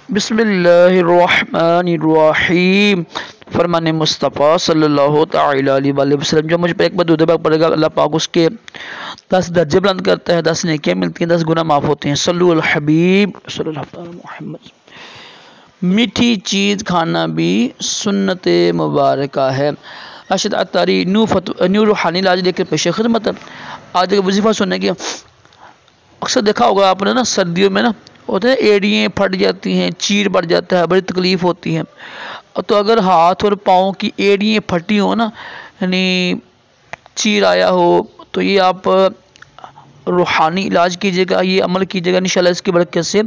बिस्मिल्लाहिर्रहमानिर्रहीम। फरमान मुस्तफ़ा सल्लल्लाहु तआला अलैहि वसल्लम, जो मुझ पर एक बार दूध बाग पड़ेगा, अल्लाह पाक उसके 10 दर्जे बुलंद करता है, 10 नेकियां मिलती हैं, 10 गुनाह माफ़ होते हैं। सल्लु अल हबीब सल्लल्लाहु अलैहि मोहम्मद। मीठी चीज़ खाना भी सुन्नत मुबारक है। अशद अतारी न्यू रूहानी लाज लेकर पेश खिदमत। आज का वजीफ़ा सुनने की अक्सर देखा होगा आपने ना, सर्दियों में ना होते हैं एड़ियाँ फट जाती हैं, चीर पड़ जाता है, बड़ी तकलीफ़ होती है। तो अगर हाथ और पाँव की एड़ियाँ फटी हो ना, यानी चीर आया हो, तो ये आप रूहानी इलाज कीजिएगा, ये अमल कीजिएगा, इंशाल्लाह इसकी बरकत से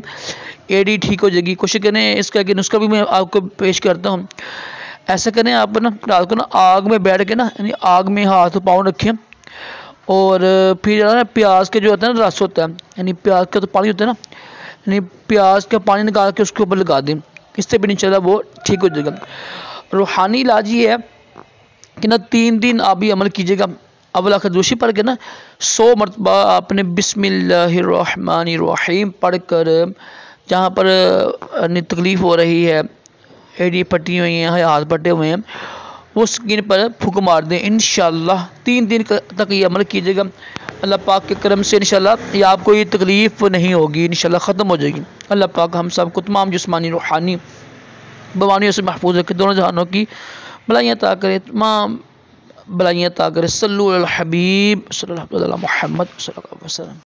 एड़ी ठीक हो जाएगी। कोशिश करें इसका कि नुस्खा भी मैं आपको पेश करता हूँ। ऐसा करें आप ना, रात को ना आग में बैठ के ना, यानी आग में हाथ पाँव रखें, और फिर ना प्याज के जो होता है ना रस होता है, यानी प्याज का तो पानी होता है ना, यानी प्याज का पानी निकाल के उसके ऊपर लगा दें। इससे भी इंशाल्लाह वो ठीक हो जाएगा। रूहानी इलाज ये है कि ना 3 दिन आप ये अमल कीजिएगा। अव्वल आखिर दोषी पढ़ के ना 100 मरतबा आपने बिस्मिल्लाहिर्रहमानिर्रहीम पढ़ कर, जहाँ पर तकलीफ़ हो रही है, एड़ी फटी हुई हैं, हाथ फटे हुए हैं, वो स्किन पर फूक मार दें। इंशाल्लाह 3 दिन तक ये अमल कीजिएगा। अल्लाह पाक के करम से इंशाल्लाह ये आपको ये तकलीफ़ नहीं होगी, इंशाल्लाह ख़त्म हो जाएगी। अल्लाह पाक हम सब को तमाम जिस्मानी रूहानी बीमारियों से महफूज रखे, दोनों जहानों की भलाइयाँ अता करे, तमाम भलाइयाँ अता करे। सल्लु अल हबीब सल्लल्लाहु अलैहि मोहम्मद सल्लल्लाहु अलैहि वसल्लम।